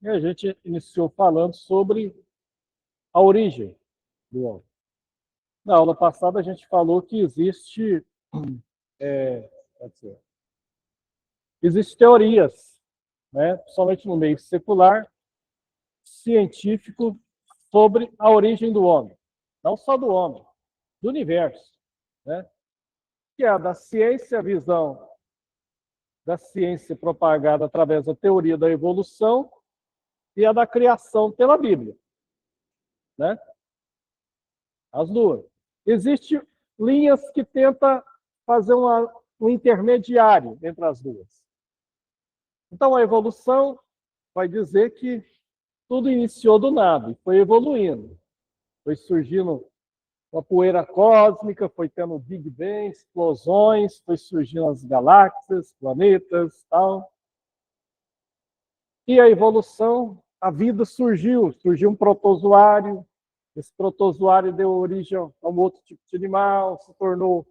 E a gente iniciou falando sobre a origem do homem. Na aula passada a gente falou que existe teorias, né, principalmente no meio secular, científico, sobre a origem do homem. Não só do homem, do universo. Né? Que é a da ciência, a visão da ciência propagada através da teoria da evolução e a da criação pela Bíblia. Né? As duas. Existem linhas que tentam fazer um intermediário entre as duas. Então, a evolução vai dizer que tudo iniciou do nada e foi evoluindo. Foi surgindo uma poeira cósmica, foi tendo Big Bang, explosões, foi surgindo as galáxias, planetas, tal. E a evolução, a vida surgiu um protozoário, esse protozoário deu origem a um outro tipo de animal, se tornou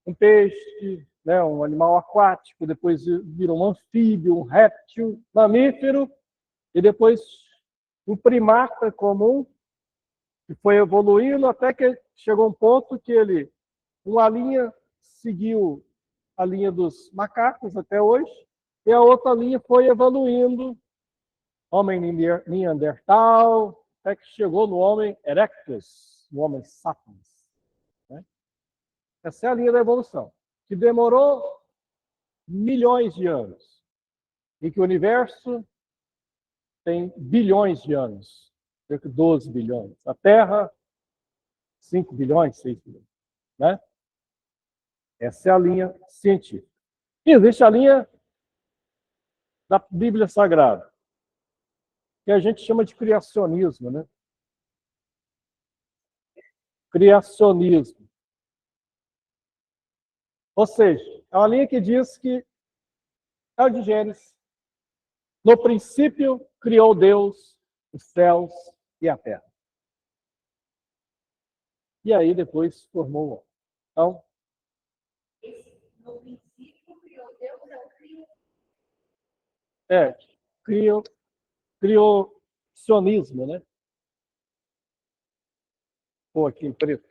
um peixe, né, um animal aquático, depois virou um anfíbio, um réptil, mamífero, e depois um primata comum, que foi evoluindo até que chegou um ponto que uma linha seguiu a linha dos macacos até hoje, e a outra linha foi evoluindo, homem neandertal, até que chegou no homem erectus, no homem sapiens. Né? Essa é a linha da evolução, que demorou milhões de anos, e que o universo tem bilhões de anos, cerca de 12 bilhões. A Terra, 5 bilhões, 6 bilhões. Né? Essa é a linha científica. E existe a linha da Bíblia Sagrada, que a gente chama de criacionismo. Né? Criacionismo. Ou seja, é uma linha que diz que é o de Gênesis. No princípio, criou Deus os céus e a terra. E aí, depois, formou o homem. Então, no princípio, criou Deus, criacionismo, né? Pô, aqui em preto.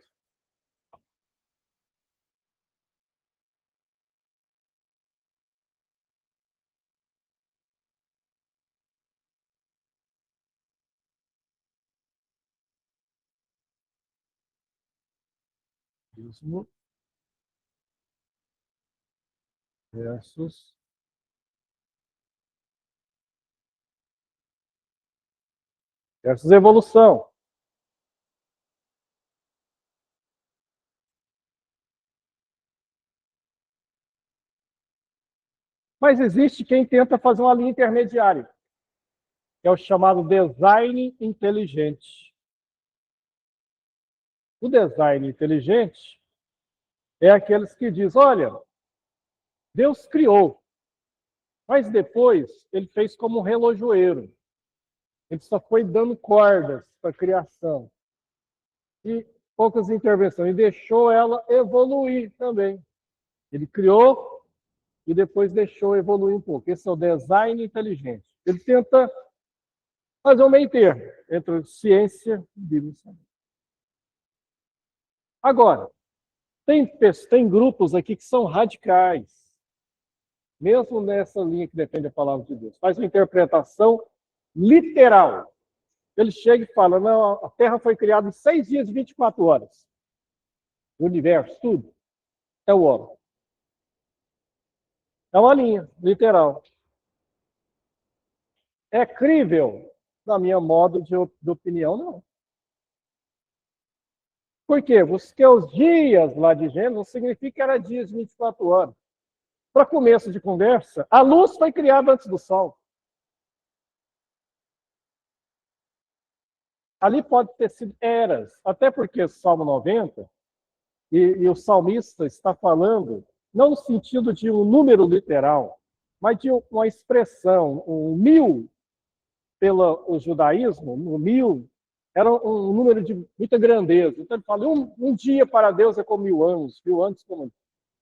Versus evolução. Mas existe quem tenta fazer uma linha intermediária, que é o chamado design inteligente. O design inteligente é aqueles que dizem, olha, Deus criou, mas depois ele fez como um relojoeiro. Ele só foi dando cordas para a criação. E poucas intervenções. E deixou ela evoluir também. Ele criou e depois deixou evoluir um pouco. Esse é o design inteligente. Ele tenta fazer um meio termo entre ciência e Bíblia. Agora, tem grupos aqui que são radicais, mesmo nessa linha que defende a palavra de Deus. Faz uma interpretação literal. Ele chega e fala, não, a Terra foi criada em 6 dias e 24 horas. O universo, tudo, é o homem. É uma linha, literal. É crível, na minha modo de opinião, não. Por quê? Porque os dias lá de Gênesis não significa que era dias de 24 horas. Para começo de conversa, a luz foi criada antes do sol. Ali pode ter sido eras, até porque o Salmo 90, e o salmista está falando, não no sentido de um número literal, mas de uma expressão, um 1000, pelo judaísmo, o 1000 era um número de muita grandeza. Então ele fala, um dia para Deus é como 1000 anos como...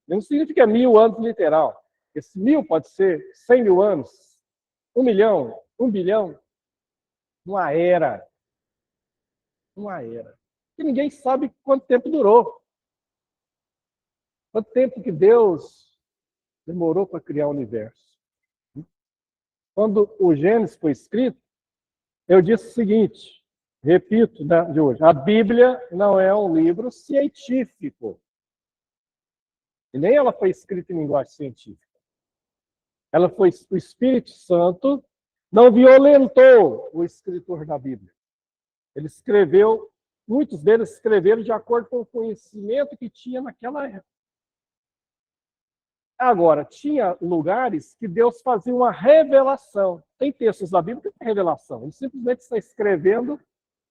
Não significa 1000 anos literal. Esse 1000 pode ser 100 mil anos, 1 milhão, 1 bilhão? Uma era. Uma era. E ninguém sabe quanto tempo durou. Quanto tempo que Deus demorou para criar o universo. Quando o Gênesis foi escrito, eu disse o seguinte, repito, né, de hoje, a Bíblia não é um livro científico. E nem ela foi escrita em linguagem científica. Ela foi, o Espírito Santo não violentou o escritor da Bíblia. Ele escreveu, muitos deles escreveram de acordo com o conhecimento que tinha naquela época. Agora, tinha lugares que Deus fazia uma revelação. Tem textos da Bíblia que tem revelação. Ele simplesmente está escrevendo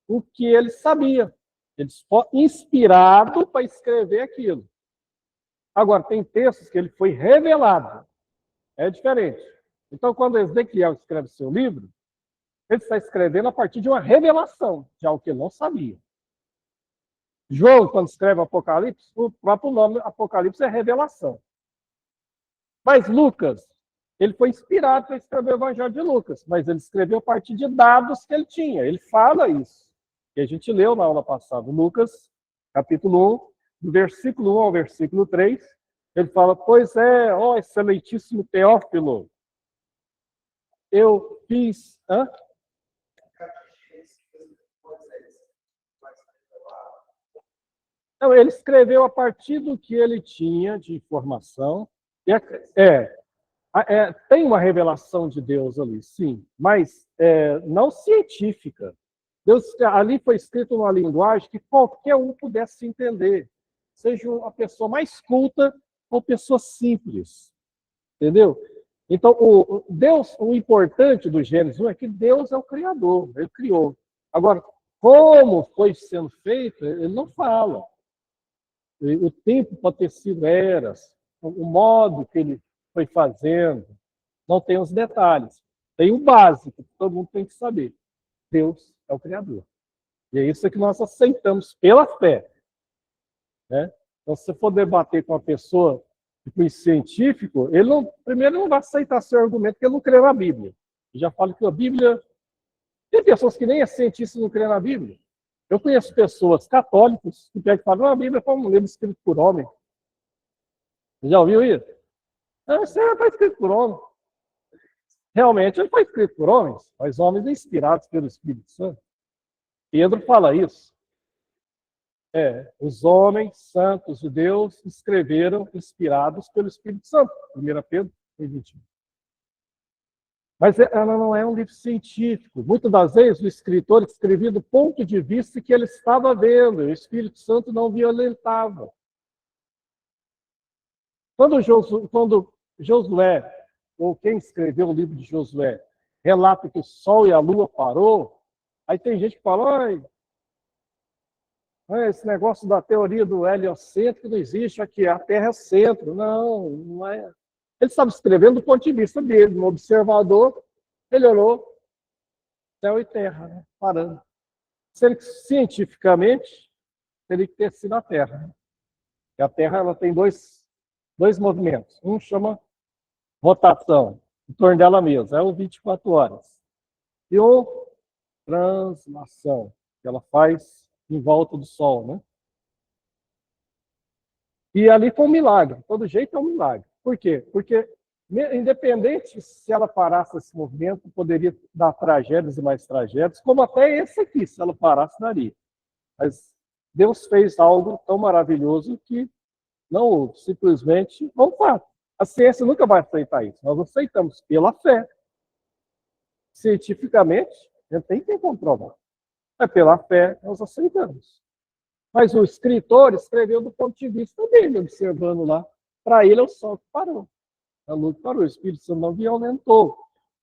o que ele sabia. Ele foi inspirado para escrever aquilo. Agora, tem textos que ele foi revelado. É diferente. Então, quando Ezequiel escreve seu livro, ele está escrevendo a partir de uma revelação, de algo que ele não sabia. João, quando escreve Apocalipse, o próprio nome Apocalipse é revelação. Mas Lucas, ele foi inspirado para escrever o Evangelho de Lucas, mas ele escreveu a partir de dados que ele tinha. Ele fala isso. E a gente leu na aula passada, Lucas, capítulo 1, do versículo 1 ao versículo 3, ele fala, pois é, ó excelentíssimo Teófilo, eu fiz... Hã? Então, ele escreveu a partir do que ele tinha de informação. Tem uma revelação de Deus ali, sim, mas não científica. Deus, ali foi escrito numa linguagem que qualquer um pudesse entender, seja a pessoa mais culta ou pessoa simples, entendeu? Então, o importante do Gênesis 1 é que Deus é o Criador, ele criou. Agora, como foi sendo feito, ele não fala. O tempo pode ter sido eras, o modo que ele foi fazendo, não tem os detalhes. Tem o básico, que todo mundo tem que saber. Deus é o Criador. E é isso que nós aceitamos pela fé. Né? Então, se você for debater com uma pessoa de cunho científico, primeiro ele não vai aceitar seu argumento, porque ele não crê na Bíblia. Eu já falo que a Bíblia... Tem pessoas que nem é cientista e não crê na Bíblia. Eu conheço pessoas católicas que pegam e falam, a Bíblia foi um livro escrito por homem. Você já ouviu isso? Isso não foi escrito por homem. Realmente, ele foi escrito por homens, mas homens inspirados pelo Espírito Santo. Pedro fala isso. Os homens santos de Deus escreveram inspirados pelo Espírito Santo. 1 Pedro 21. Mas ela não é um livro científico. Muitas das vezes o escritor escrevia do ponto de vista que ele estava vendo. O Espírito Santo não violentava. Quando Josué, ou quem escreveu o livro de Josué, relata que o Sol e a Lua parou, aí tem gente que fala, esse negócio da teoria do heliocentro não existe aqui, a Terra é centro. Não, não é. Ele estava escrevendo do ponto de vista dele, um observador, ele olhou céu e terra, né, parando. Cientificamente, teria que ter sido a Terra. Né? E a Terra ela tem dois movimentos. Um chama rotação, em torno dela mesma, é o 24 horas. E o translação, que ela faz em volta do Sol. Né? E ali foi um milagre, de todo jeito é um milagre. Por quê? Porque, independente se ela parasse esse movimento, poderia dar tragédias e mais tragédias, como até esse aqui, se ela parasse, daria. Mas Deus fez algo tão maravilhoso que não houve, simplesmente não faz. A ciência nunca vai aceitar isso. Nós aceitamos pela fé. Cientificamente, a gente tem que comprovar. Mas pela fé, nós aceitamos. Mas o escritor escreveu do ponto de vista dele, observando lá. Para ele, é o sol que parou. A luz parou. O Espírito Santo não violentou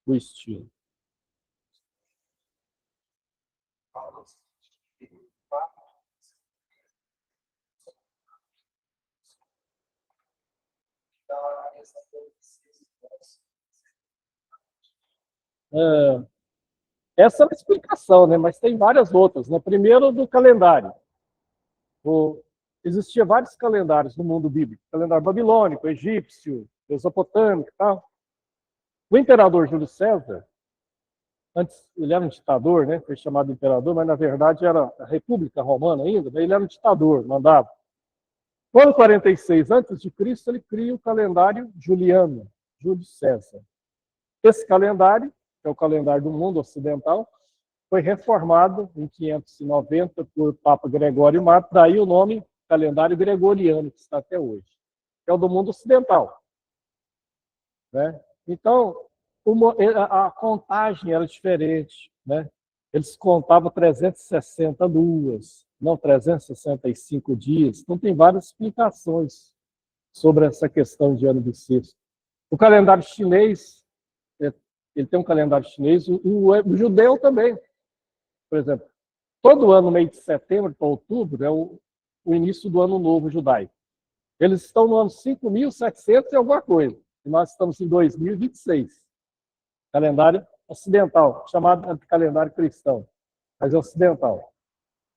o estilo. Essa é uma explicação, né? Mas tem várias outras. Né? Primeiro, do calendário. Existia vários calendários no mundo bíblico. Calendário babilônico, egípcio, mesopotâmico e tal. O imperador Júlio César, Antes, ele era um ditador, né? Foi chamado de imperador, mas na verdade era a República Romana ainda, né? Ele era um ditador, mandava. No ano 46 a.C., ele cria o calendário juliano, Júlio César. Esse calendário, que é o calendário do mundo ocidental, foi reformado em 590 por Papa Gregório Magno, daí o nome calendário gregoriano, que está até hoje, que é o do mundo ocidental. Né? Então, a contagem era diferente. Né? Eles contavam 360 luas, não 365 dias. Então, tem várias explicações sobre essa questão de ano bissexto. O calendário chinês, ele tem um calendário chinês, o judeu também. Por exemplo, todo ano, meio de setembro para outubro, é o início do ano novo judaico. Eles estão no ano 5.700 e alguma coisa. E nós estamos em 2026. Calendário ocidental, chamado de calendário cristão, mas é ocidental.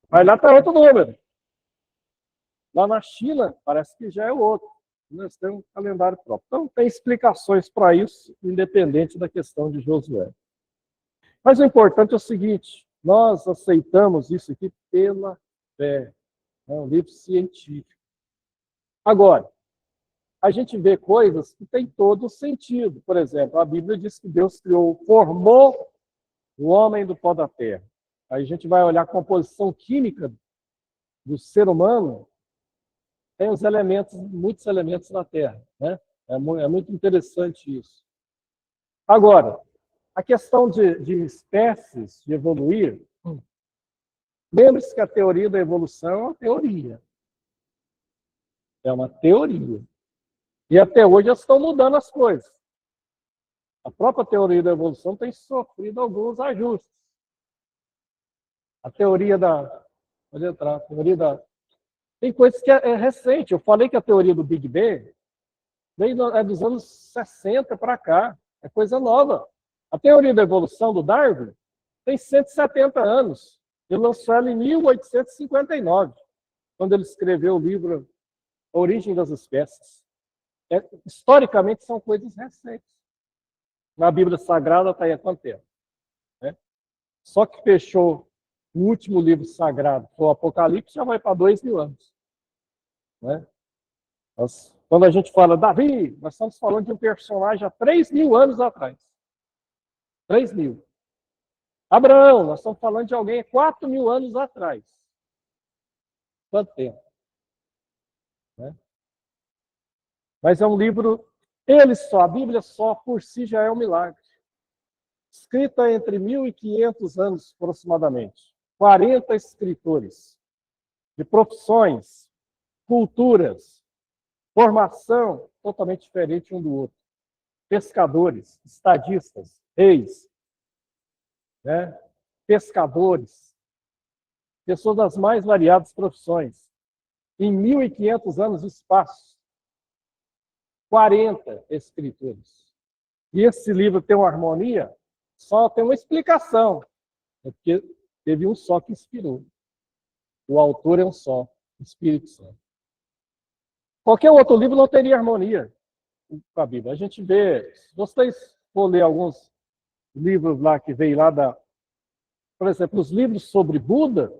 Mas lá está outro número. Lá na China, parece que já é outro. Nós temos um calendário próprio. Então, tem explicações para isso, independente da questão de Josué. Mas o importante é o seguinte, nós aceitamos isso aqui pela fé. É um livro científico. Agora, a gente vê coisas que têm todo sentido. Por exemplo, a Bíblia diz que Deus formou o homem do pó da terra. Aí a gente vai olhar a composição química do ser humano, tem os elementos, muitos elementos na terra. Né? É muito interessante isso. Agora, a questão de espécies, de evoluir, lembre-se que a teoria da evolução é uma teoria. É uma teoria. E até hoje elas estão mudando as coisas. A própria teoria da evolução tem sofrido alguns ajustes. A teoria da... Pode entrar. A teoria da... Tem coisas que é recente. Eu falei que a teoria do Big Bang é dos anos 60 para cá. É coisa nova. A teoria da evolução do Darwin tem 170 anos. Ele lançou ela em 1859, quando ele escreveu o livro A Origem das Espécies. Historicamente, são coisas recentes. Na Bíblia Sagrada está aí há quanto tempo? Né? Só que fechou o último livro sagrado, o Apocalipse, já vai para 2.000 anos. Né? Quando a gente fala Davi, nós estamos falando de um personagem há 3.000 anos atrás. 3.000. Abraão, nós estamos falando de alguém há 4.000 anos atrás. Quanto tempo? Né? Mas é um livro, a Bíblia só por si já é um milagre. Escrita entre 1.500 anos aproximadamente. 40 escritores de profissões, culturas, formação totalmente diferente um do outro. Pescadores, estadistas, reis, né? Pescadores, pessoas das mais variadas profissões. Em 1.500 anos de espaço, 40 escritores. E esse livro tem uma harmonia? Só tem uma explicação. É porque teve um só que inspirou. O autor é um só, o Espírito Santo. Qualquer outro livro não teria harmonia com a Bíblia. A gente vê, se vocês for ler alguns livros lá que veio lá por exemplo, os livros sobre Buda,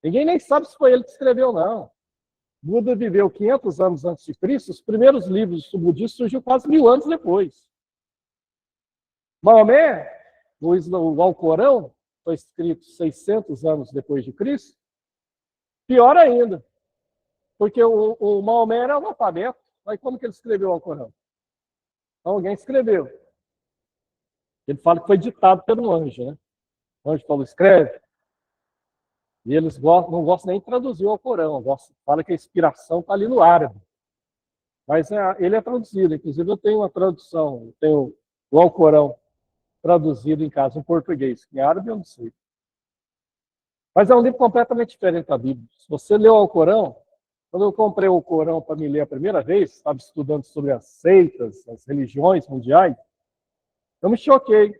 ninguém nem sabe se foi ele que escreveu, não. Buda viveu 500 anos antes de Cristo, os primeiros livros sobre budismo surgiu quase 1.000 anos depois. Maomé, o Alcorão, foi escrito 600 anos depois de Cristo. Pior ainda, porque o Maomé era analfabeto. Mas como que ele escreveu o Alcorão? Alguém escreveu. Ele fala que foi ditado pelo anjo, né? O anjo falou, escreve. E eles não gostam nem de traduzir o Alcorão. Fala que a inspiração está ali no árabe. Mas ele é traduzido. Inclusive, eu tenho uma tradução. Eu tenho o Alcorão traduzido em casa em português. Em árabe, eu não sei. Mas é um livro completamente diferente da Bíblia. Se você lê o Alcorão, quando eu comprei o Alcorão para me ler a primeira vez, estava estudando sobre as seitas, as religiões mundiais, eu me choquei.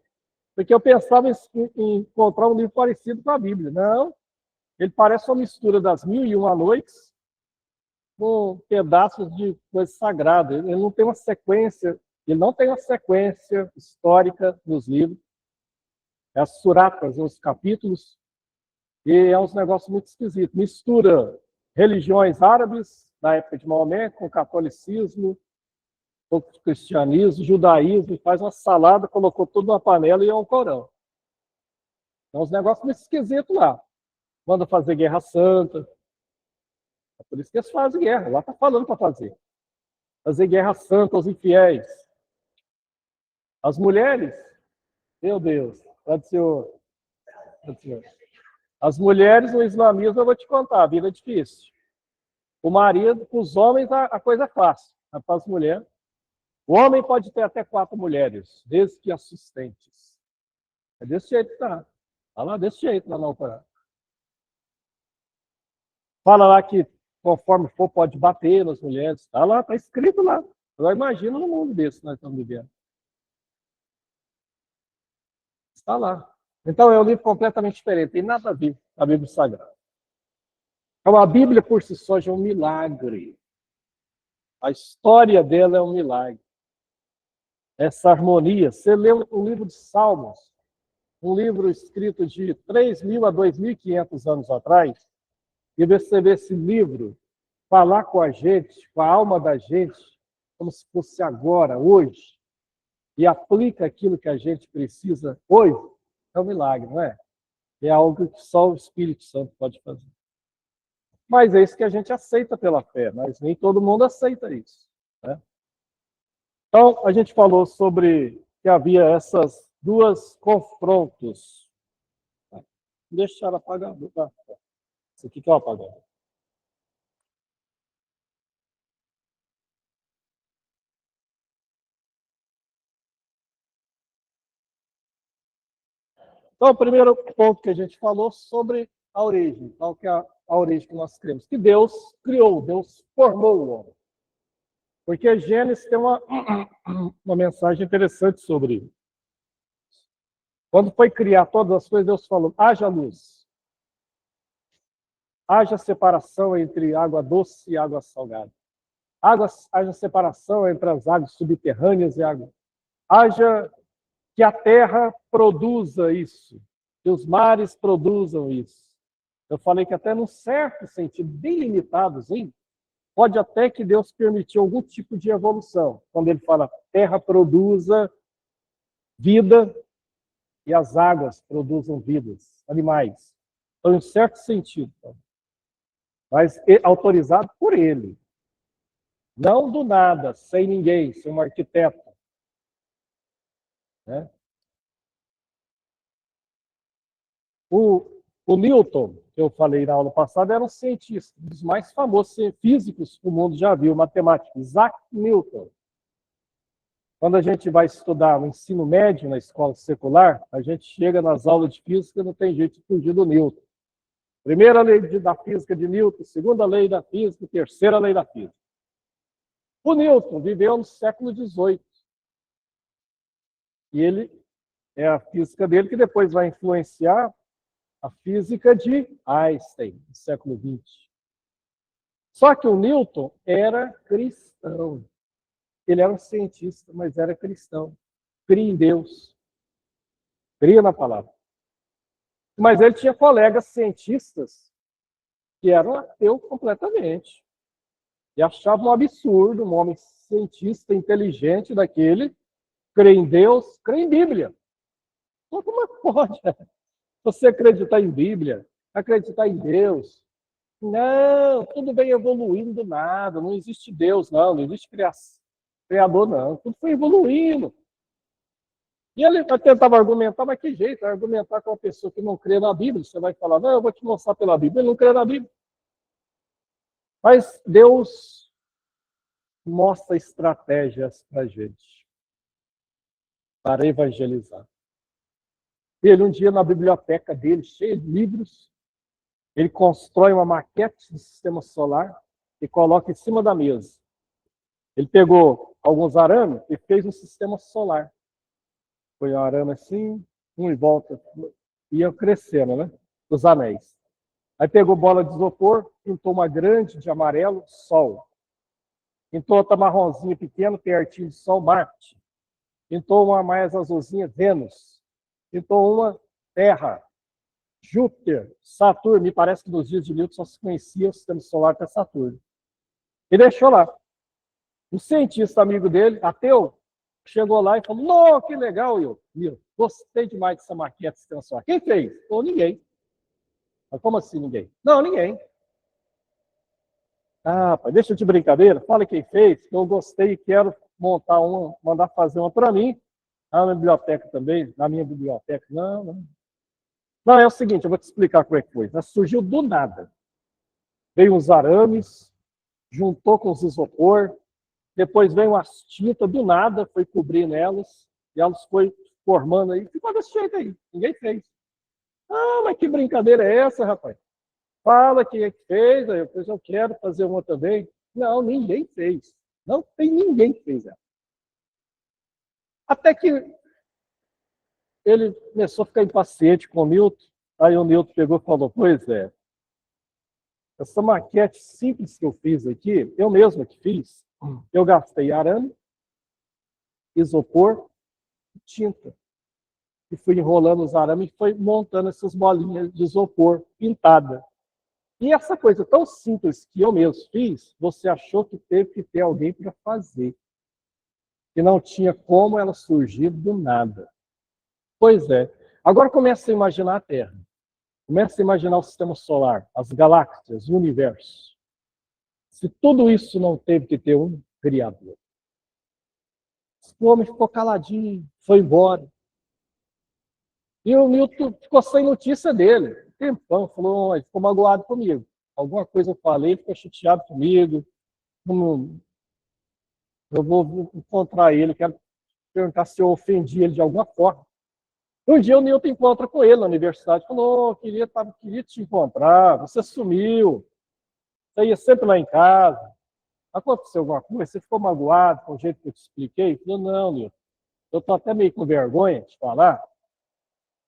Porque eu pensava em encontrar um livro parecido com a Bíblia. Não. Ele parece uma mistura das 1001 Noites com pedaços de coisa sagrada. Ele não tem uma sequência histórica nos livros. É as suratas, os capítulos, e é uns negócios muito esquisitos. Mistura religiões árabes, da época de Maomé, com catolicismo, com cristianismo, judaísmo, e faz uma salada, colocou tudo numa panela e é um Corão. É uns negócios muito esquisitos lá. Manda fazer guerra santa. É por isso que eles fazem guerra. Lá está falando para fazer. Fazer guerra santa aos infiéis. As mulheres, meu Deus, Senhor. As mulheres no islamismo, eu vou te contar, a vida é difícil. O marido, com os homens, a coisa é fácil. Mas para as mulheres, o homem pode ter até 4 mulheres, desde que as sustentes. É desse jeito que tá. Está lá desse jeito lá na Alcorão. Fala lá que conforme for, pode bater nas mulheres. Está lá, está escrito lá. Eu imagino no mundo desse que nós estamos vivendo. Está lá. Então é um livro completamente diferente, tem nada a ver com a Bíblia Sagrada. Então a Bíblia por si só já é um milagre. A história dela é um milagre. Essa harmonia. Você lê o livro de Salmos, um livro escrito de 3.000 a 2.500 anos atrás, e você vê esse livro falar com a gente, com a alma da gente, como se fosse agora, hoje, e aplica aquilo que a gente precisa hoje, é um milagre, não é? É algo que só o Espírito Santo pode fazer. Mas é isso que a gente aceita pela fé, mas nem todo mundo aceita isso, né? Então, a gente falou sobre que havia essas duas confrontos. Deixa ela apagar. Isso aqui que é o apagador. Então, o primeiro ponto que a gente falou sobre a origem. Qual que é a origem que nós cremos? Que Deus criou, Deus formou o homem. Porque Gênesis tem uma mensagem interessante sobre isso. Quando foi criar todas as coisas, Deus falou, haja luz. Haja separação entre água doce e água salgada. Haja separação entre as águas subterrâneas e água. Haja que a terra produza isso, que os mares produzam isso. Eu falei que até num certo sentido, bem limitadozinho, pode até que Deus permitiu algum tipo de evolução. Quando ele fala, terra produza vida e as águas produzam vidas, animais. Então, em um certo sentido. Mas autorizado por ele. Não do nada, sem ninguém, sem um arquiteto. Né? O Newton, que eu falei na aula passada, era um cientista, um dos mais famosos físicos que o mundo já viu, matemático, Isaac Newton. Quando a gente vai estudar o ensino médio na escola secular, a gente chega nas aulas de física e não tem jeito de fugir do Newton. Primeira lei da física de Newton, segunda lei da física, terceira lei da física. O Newton viveu no século XVIII. E ele é a física dele que depois vai influenciar a física de Einstein, no século XX. Só que o Newton era cristão. Ele era um cientista, mas era cristão. Cria em Deus. Cria na palavra. Mas ele tinha colegas cientistas que eram ateus completamente. E achavam um absurdo um homem cientista, inteligente daquele, crê em Deus, crê em Bíblia. Então, como é que pode? Você acreditar em Bíblia, acreditar em Deus. Não, tudo vem evoluindo do nada, não existe Deus, não existe criador, não. Tudo foi evoluindo. E ele tentava argumentar, mas que jeito? Argumentar com uma pessoa que não crê na Bíblia. Você vai falar, não, eu vou te mostrar pela Bíblia. Ele não crê na Bíblia. Mas Deus mostra estratégias para a gente, para evangelizar. Ele, um dia, na biblioteca dele, cheia de livros, ele constrói uma maquete do sistema solar e coloca em cima da mesa. Ele pegou alguns arames e fez um sistema solar. Foi um arame assim, um em volta, ia crescendo, né? Os anéis. Aí pegou bola de isopor, pintou uma grande de amarelo, Sol. Pintou outra marronzinha pequena, pertinho de Sol, Marte. Pintou uma mais azulzinha, Vênus. Pintou uma Terra, Júpiter, Saturno. Me parece que nos dias de Newton só se conhecia o sistema solar até Saturno. E deixou lá. Um cientista amigo dele, ateu, chegou lá e falou: "Não, que legal, Newton. Gostei demais dessa maquete do sistema solar. Quem fez?" Falou: "Ninguém." Mas como assim ninguém? Não, ninguém. Ah, pai, deixa de brincadeira, fala quem fez, que eu gostei e quero montar uma, mandar fazer uma para mim. Na minha biblioteca também, na minha biblioteca. Não, não. Não, é o seguinte, eu vou te explicar como é que foi. Ela surgiu do nada. Veio os arames, juntou com os isopor, depois veio as tintas do nada, foi cobrindo elas, e elas foi formando aí, ficou desse jeito aí, ninguém fez. Ah, mas que brincadeira é essa, rapaz? Fala quem é que fez, aí eu quero fazer uma também. Não, ninguém fez. Não tem ninguém que fez ela. Até que ele começou a ficar impaciente com o Newton, aí o Newton pegou e falou: "Pois é, essa maquete simples que eu fiz aqui, eu mesmo que fiz, eu gastei arame, isopor e tinta. E fui enrolando os arames e foi montando essas bolinhas de isopor pintada. E essa coisa tão simples que eu mesmo fiz, você achou que teve que ter alguém para fazer. Que não tinha como ela surgir do nada." Pois é. Agora começa a imaginar a Terra. Começa a imaginar o sistema solar, as galáxias, o universo. Se tudo isso não teve que ter um criador. O homem ficou caladinho, foi embora. E o Newton ficou sem notícia dele. Um tempão, falou, ele ficou magoado comigo. Alguma coisa eu falei, ficou chateado comigo. Eu vou encontrar ele, quero perguntar se eu ofendi ele de alguma forma. Um dia o Newton encontra com ele na universidade, falou: queria te encontrar, você sumiu, você ia sempre lá em casa. Aconteceu alguma coisa? Você ficou magoado com o jeito que eu te expliquei? Ele falou: "Não, Newton, eu estou até meio com vergonha de falar,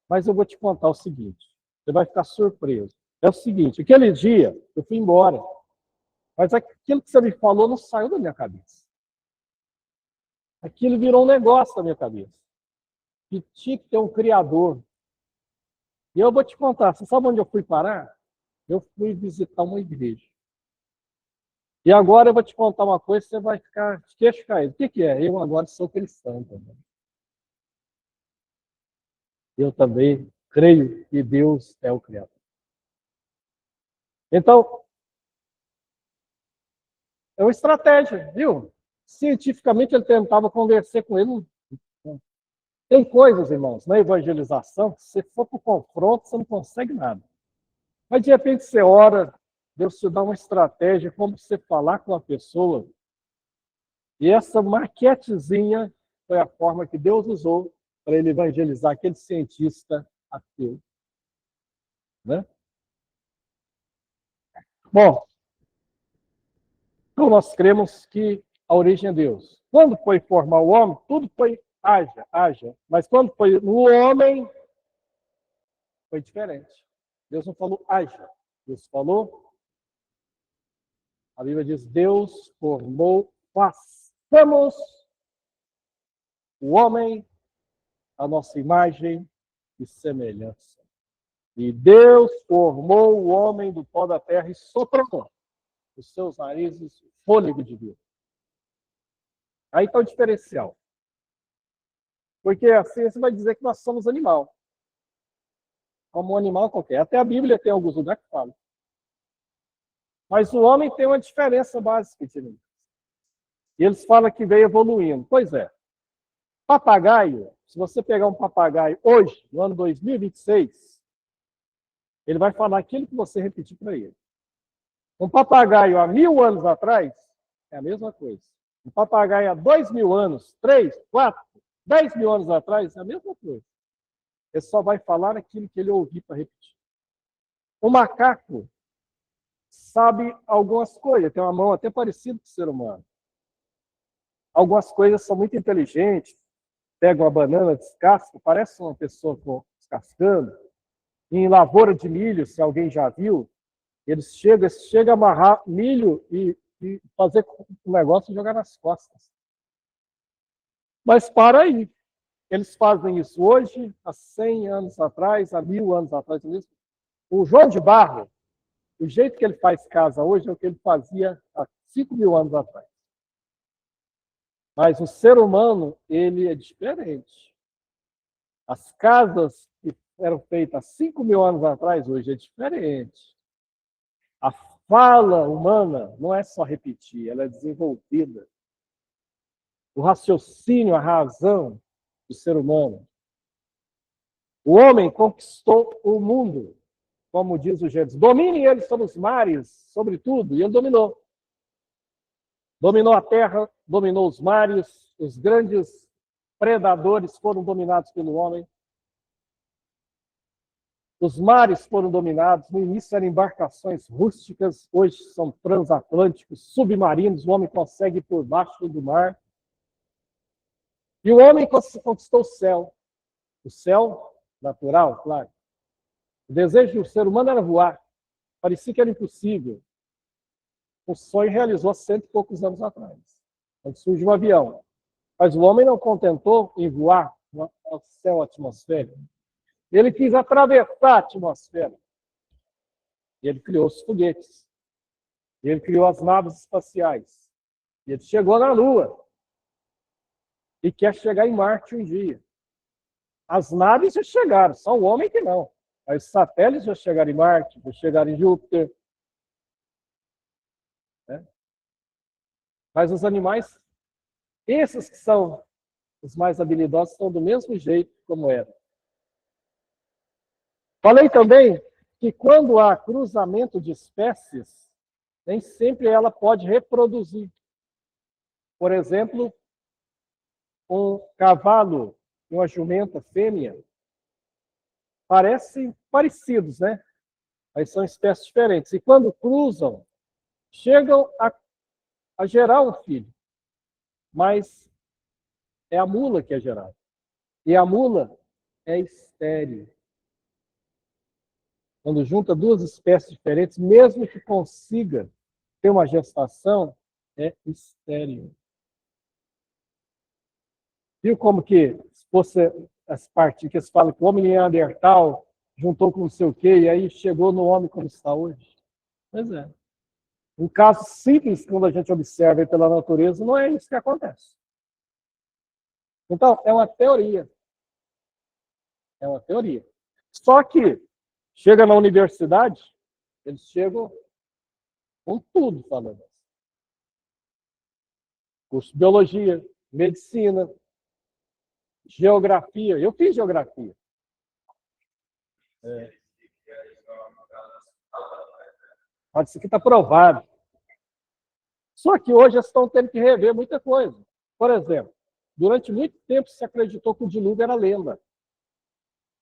mas eu vou te contar o seguinte, você vai ficar surpreso. É o seguinte, aquele dia eu fui embora, mas aquilo que você me falou não saiu da minha cabeça. Aquilo virou um negócio na minha cabeça. Que tinha que ter um criador. E eu vou te contar, você sabe onde eu fui parar? Eu fui visitar uma igreja. E agora eu vou te contar uma coisa, você vai ficar de queixo caído. O que é? Eu agora sou cristão também. Eu também creio que Deus é o Criador. Então, é uma estratégia, viu? Cientificamente ele tentava conversar com ele. Tem coisas, irmãos, na evangelização, se você for para o confronto, você não consegue nada. Mas de repente você ora, Deus te dá uma estratégia, como você falar com a pessoa. E essa maquetezinha foi a forma que Deus usou para ele evangelizar aquele cientista ateu. Né? Bom, então nós cremos que a origem é Deus. Quando foi formar o homem, tudo foi haja. Mas quando foi no homem, foi diferente. Deus não falou haja. Deus falou, a Bíblia diz, Deus formou, façamos o homem a nossa imagem e semelhança. E Deus formou o homem do pó da terra e soprou os seus narizes o fôlego de vida. Aí está o diferencial. Porque assim você vai dizer que nós somos animal. Como um animal qualquer. Até a Bíblia tem alguns lugares que falam. Mas o homem tem uma diferença básica. E eles falam que veio evoluindo. Pois é. Papagaio, se você pegar um papagaio hoje, no ano 2026, ele vai falar aquilo que você repetir para ele. Um papagaio há 1000 anos atrás é a mesma coisa. Um papagaio há 2000 anos, 3, 4, 10 mil anos atrás é a mesma coisa. Ele só vai falar aquilo que ele ouviu para repetir. O macaco sabe algumas coisas, tem uma mão até parecida com o ser humano. Algumas coisas são muito inteligentes. Pega uma banana, descasca, parece uma pessoa descascando. Em lavoura de milho, se alguém já viu, eles chegam a amarrar milho e fazer um negócio e jogar nas costas. Mas para aí. eles fazem isso hoje, há 100 anos atrás, há 1000 anos atrás. O João de Barro, o jeito que ele faz casa hoje é o que ele fazia há 5.000 anos atrás. Mas o ser humano, ele é diferente. As casas que eram feitas há 5.000 anos atrás, hoje é diferente. A fala humana não é só repetir, ela é desenvolvida. O raciocínio, a razão do ser humano. O homem conquistou o mundo, como diz o Gênesis. Domine ele sobre os mares, sobre tudo, e ele dominou. Dominou a terra, dominou os mares, os grandes predadores foram dominados pelo homem. Os mares foram dominados, no início eram embarcações rústicas, hoje são transatlânticos, submarinos, o homem consegue ir por baixo do mar. E o homem conquistou o céu natural, claro. O desejo do ser humano era voar, parecia que era impossível. O sonho realizou há 100 e poucos anos atrás, quando surge um avião. Mas o homem não contentou em voar no céu atmosférico. Ele quis atravessar a atmosfera. E ele criou os foguetes. E ele criou as naves espaciais. E ele chegou na Lua. E quer chegar em Marte um dia. As naves já chegaram, só o homem que não. Os satélites já chegaram em Marte, já chegaram em Júpiter. Mas os animais, esses que são os mais habilidosos, são do mesmo jeito como eram. Falei também que quando há cruzamento de espécies, nem sempre ela pode reproduzir. Por exemplo, um cavalo e uma jumenta fêmea parecem parecidos, né? Mas são espécies diferentes. E quando cruzam, chegam a gerar um filho. Mas é a mula que é gerada. E a mula é estéril. Quando junta duas espécies diferentes, mesmo que consiga ter uma gestação, é estéril. Viu como que, se fosse as partes que eles falam que o homem neandertal juntou com não sei o quê, e aí chegou no homem como está hoje? Pois é. Um caso simples, quando a gente observa pela natureza, não é isso que acontece. Então, é uma teoria. É uma teoria. Só que, chega na universidade, eles chegam com tudo falando. Curso de biologia, medicina, geografia. Eu fiz geografia. Mas isso aqui está provado. Só que hoje eles estão tendo que rever muita coisa. Por exemplo, durante muito tempo se acreditou que o dilúvio era lenda.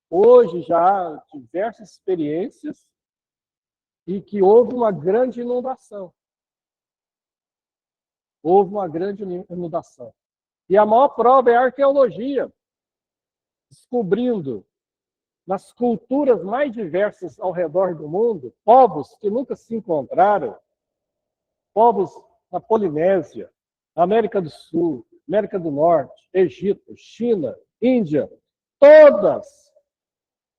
Hoje já há diversas experiências e que houve uma grande inundação. Houve uma grande inundação. E a maior prova é a arqueologia, descobrindo nas culturas mais diversas ao redor do mundo, povos que nunca se encontraram, povos na Polinésia, América do Sul, América do Norte, Egito, China, Índia, todas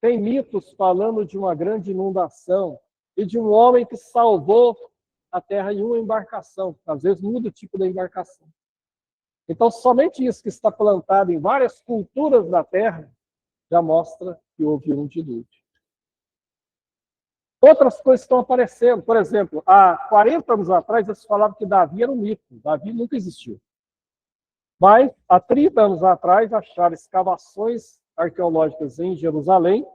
têm mitos falando de uma grande inundação e de um homem que salvou a terra em uma embarcação. Às vezes muda o tipo da embarcação. Então, somente isso que está plantado em várias culturas da terra já mostra que houve um dilúvio. Outras coisas estão aparecendo. Por exemplo, há 40 anos atrás, eles falavam que Davi era um mito. Davi nunca existiu. Mas, há 30 anos atrás, acharam escavações arqueológicas em Jerusalém,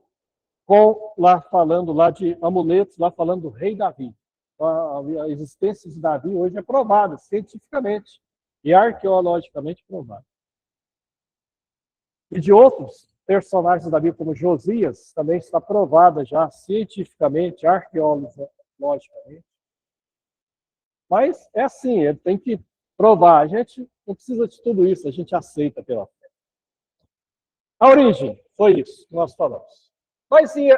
lá falando lá de amuletos, lá falando do rei Davi. A existência de Davi hoje é provada cientificamente e arqueologicamente provada. E de outros personagens da Bíblia, como Josias, também está provada já cientificamente, arqueologicamente. Mas é assim, ele tem que provar. A gente não precisa de tudo isso, a gente aceita pela fé. A origem, foi isso que nós falamos. Mas